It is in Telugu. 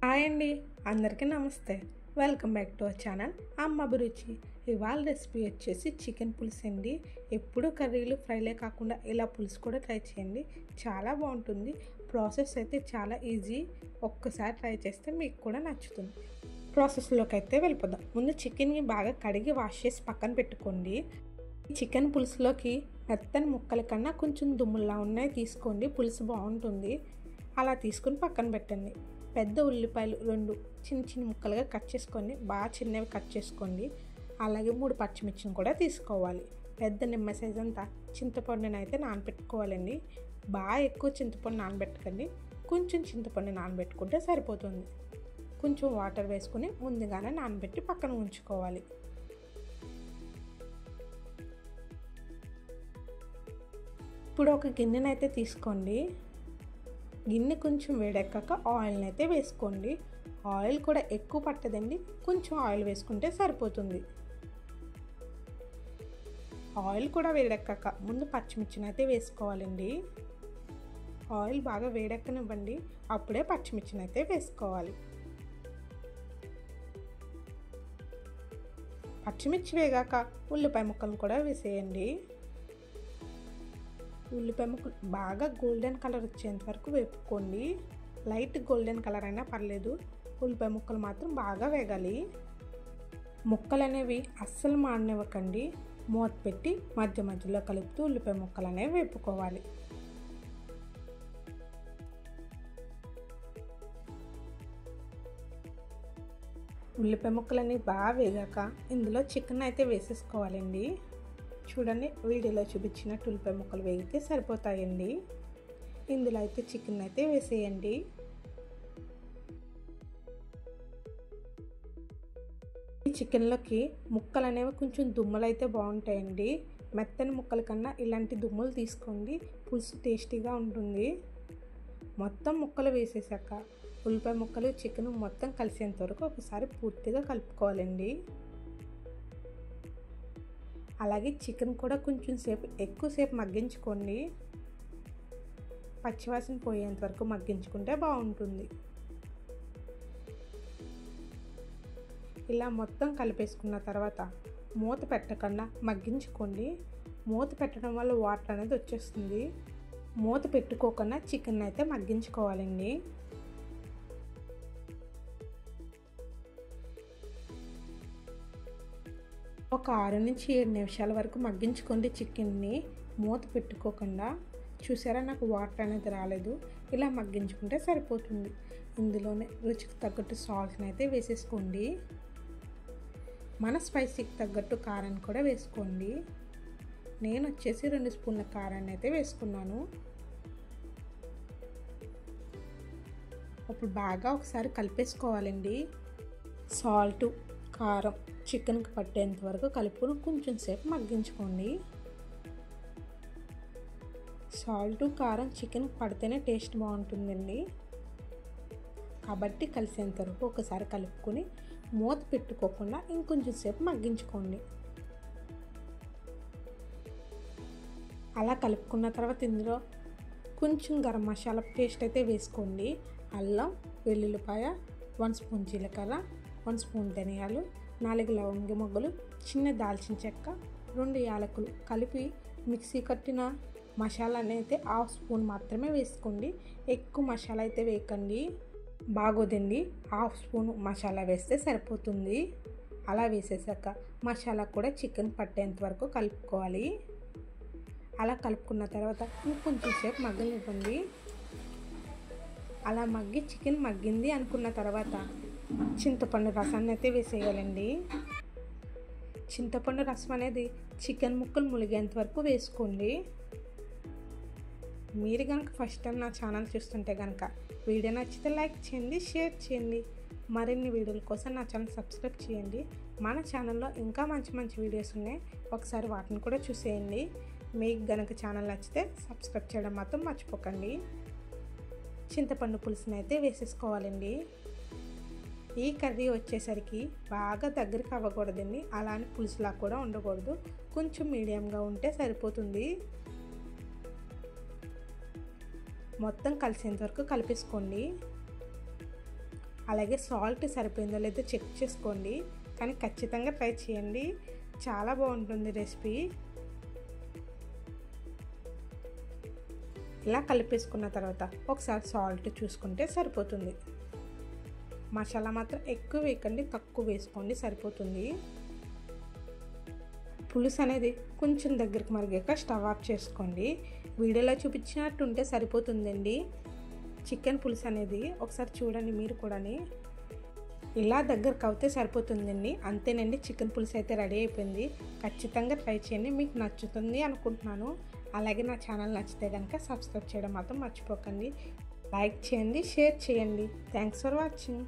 హాయ్ అండి, అందరికీ నమస్తే. Welcome back to our channel అమ్మ అభిరుచి. ఇవాళ రెసిపీ వచ్చేసి చికెన్ పులుసు అండి. ఎప్పుడు కర్రీలు ఫ్రైలే కాకుండా ఇలా పులుసు కూడా ట్రై చేయండి, చాలా బాగుంటుంది. ప్రాసెస్ అయితే చాలా ఈజీ, ఒక్కసారి ట్రై చేస్తే మీకు కూడా నచ్చుతుంది. ప్రాసెస్లోకి అయితే వెళ్ళిపోదాం. ముందు చికెన్ని బాగా కడిగి వాష్ చేసి పక్కన పెట్టుకోండి. చికెన్ పులుసులోకి మెత్తని ముక్కల కన్నా కొంచెం దుమ్ములా ఉన్నాయి తీసుకోండి, పులుసు బాగుంటుంది. అలా తీసుకుని పక్కన పెట్టండి. పెద్ద ఉల్లిపాయలు 2 చిన్న చిన్న ముక్కలుగా కట్ చేసుకోండి, బాగా చిన్నవి కట్ చేసుకోండి. అలాగే 3 పచ్చిమిర్చిని కూడా తీసుకోవాలి. పెద్ద నిమ్మ సైజ్ అంతా చింతపండుని అయితే నానబెట్టుకోవాలండి. బాగా ఎక్కువ చింతపండు నానబెట్టకండి, కొంచెం చింతపండు నానబెట్టుకుంటే సరిపోతుంది. కొంచెం వాటర్ వేసుకుని ముందుగానే నానబెట్టి పక్కన ఉంచుకోవాలి. ఇప్పుడు ఒక గిన్నెనైతే అయితే తీసుకోండి. గిన్నె కొంచెం వేడెక్కాక ఆయిల్ని అయితే వేసుకోండి. ఆయిల్ కూడా ఎక్కువ పట్టదండి, కొంచెం ఆయిల్ వేసుకుంటే సరిపోతుంది. ఆయిల్ కూడా వేడెక్కాక ముందు పచ్చిమిర్చిని అయితే వేసుకోవాలండి. ఆయిల్ బాగా వేడెక్కనివ్వండి, అప్పుడే పచ్చిమిర్చిని అయితే వేసుకోవాలి. పచ్చిమిర్చి వేగాక ఉల్లిపాయ ముక్కలను కూడా వేసేయండి. ఉల్లిపాయ ముక్కలు బాగా గోల్డెన్ కలర్ వచ్చేంత వరకు వేపుకోండి. లైట్ గోల్డెన్ కలర్ అయినా పర్లేదు, ఉల్లిపాయ ముక్కలు మాత్రం బాగా వేగాలి. ముక్కలు అనేవి అస్సలు మాడనివ్వకండి, మూత పెట్టి మధ్య మధ్యలో కలుపుతూ ఉల్లిపాయ ముక్కలు అనేవి వేపుకోవాలి. ఉల్లిపాయ ముక్కలు అనేవి బాగా వేగాక ఇందులో చికెన్ అయితే వేసేసుకోవాలండి. చూడండి, వీడియోలో చూపించినట్టు ఉల్లిపాయ ముక్కలు వేగితే సరిపోతాయండి. ఇందులో అయితే చికెన్ అయితే వేసేయండి. ఈ చికెన్లోకి ముక్కలు అనేవి కొంచెం దుమ్ములు అయితే బాగుంటాయండి. మెత్తని ముక్కల కన్నా ఇలాంటి దుమ్ములు తీసుకోండి, పులుసు టేస్టీగా ఉంటుంది. మొత్తం ముక్కలు వేసేసాక ఉల్లిపాయ ముక్కలు చికెన్ మొత్తం కలిసేంత వరకు ఒకసారి పూర్తిగా కలుపుకోవాలండి. అలాగే చికెన్ కూడా కొంచెం సేపు ఎక్కువసేపు మగ్గించుకోండి, పచ్చివాసన పోయేంత వరకు మగ్గించుకుంటే బాగుంటుంది. ఇలా మొత్తం కలిపేసుకున్న తర్వాత మూత పెట్టకుండా మగ్గించుకోండి. మూత పెట్టడం వల్ల వాటర్ అనేది వచ్చేస్తుంది. మూత పెట్టుకోకుండా చికెన్ అయితే మగ్గించుకోవాలండి. ఒక 6 నుంచి 7 నిమిషాల వరకు మగ్గించుకోండి చికెన్ని, మూత పెట్టుకోకుండా. చూసారా, నాకు వాటర్ అనేది రాలేదు. ఇలా మగ్గించుకుంటే సరిపోతుంది. ఇందులోనే రుచికి తగ్గట్టు సాల్ట్ని అయితే వేసేసుకోండి. మన స్పైసీకి తగ్గట్టు కారాన్ని కూడా వేసుకోండి. నేను వచ్చేసి 2 స్పూన్ల కారాన్ని అయితే వేసుకున్నాను. అప్పుడు బాగా ఒకసారి కలిపేసుకోవాలండి. సాల్టు కారం చికెన్కి పట్టేంత వరకు కలుపుకొని కొంచెం సేపు మగ్గించుకోండి. సాల్ట్ కారం చికెన్కి పడితేనే టేస్ట్ బాగుంటుందండి, కాబట్టి కలిసేంత వరకు ఒకసారి కలుపుకొని మూత పెట్టుకోకుండా ఇంకొంచెం సేపు మగ్గించుకోండి. అలా కలుపుకున్న తర్వాత ఇందులో కొంచెం గరం మసాలా పేస్ట్ అయితే వేసుకోండి. అల్లం వెల్లుల్లిపాయ, 1 స్పూన్ జీలకర్ర, 1 స్పూన్ ధనియాలు, 4 లవంగి మొగ్గలు, చిన్న దాల్చిన చెక్క, 2 యాలకులు కలిపి మిక్సీ కట్టిన మసాలా అయితే 1/2 స్పూన్ మాత్రమే వేసుకోండి. ఎక్కువ మసాలా అయితే వేయకండి, బాగోదండి. 1/2 స్పూన్ మసాలా వేస్తే సరిపోతుంది. అలా వేసేసాక మసాలా కూడా చికెన్ పట్టేంత వరకు కలుపుకోవాలి. అలా కలుపుకున్న తర్వాత ఇంకొంచెం సేపు మగ్గనివ్వండి. అలా మగ్గి చికెన్ మగ్గింది అనుకున్న తర్వాత చింతపండు రసాన్ని అయితే వేసేయాలండి. చింతపండు రసం అనేది చికెన్ ముక్కలు ములిగేంత వరకు వేసుకోండి. మీరు కనుక ఫస్ట్ టైం నా ఛానల్ చూస్తుంటే కనుక వీడియో నచ్చితే లైక్ చేయండి, షేర్ చేయండి. మరిన్ని వీడియోల కోసం నా ఛానల్ సబ్స్క్రైబ్ చేయండి. మన ఛానల్లో ఇంకా మంచి మంచి వీడియోస్ ఉన్నాయి, ఒకసారి వాటిని కూడా చూసేయండి. మీకు కనుక ఛానల్ నచ్చితే సబ్స్క్రైబ్ చేయడం మాత్రం మర్చిపోకండి. చింతపండు పులుసుని అయితే వేసేసుకోవాలండి. ఈ కర్రీ వచ్చేసరికి బాగా దగ్గరికి అవ్వకూడదండి, అలానే పులుసులా కూడా ఉండకూడదు, కొంచెం మీడియంగా ఉంటే సరిపోతుంది. మొత్తం కలిసేంత వరకు కలిపేసుకోండి. అలాగే సాల్ట్ సరిపోయిందో లేదో చెక్ చేసుకోండి, కానీ ఖచ్చితంగా ట్రై చేయండి, చాలా బాగుంటుంది రెసిపీ. ఇలా కలిపేసుకున్న తర్వాత ఒకసారి సాల్ట్ చూసుకుంటే సరిపోతుంది. మసాలా మాత్రం ఎక్కువ వేయకండి, తక్కువ వేసుకోండి, సరిపోతుంది. పులుసు అనేది కొంచెం దగ్గరికి మరిగాక స్టవ్ ఆఫ్ చేసుకోండి. వీడియోలో చూపించినట్టు ఉంటే సరిపోతుందండి చికెన్ పులుసు అనేది. ఒకసారి చూడండి మీరు కూడా. ఇలా దగ్గరకు అవుతే సరిపోతుందండి. అంతేనండి, చికెన్ పులుసు అయితే రెడీ అయిపోయింది. ఖచ్చితంగా ట్రై చేయండి, మీకు నచ్చుతుంది అనుకుంటున్నాను. అలాగే నా ఛానల్ నచ్చితే కనుక సబ్స్క్రైబ్ చేయడం మాత్రం మర్చిపోకండి. లైక్ చేయండి, షేర్ చేయండి. Thanks for watching.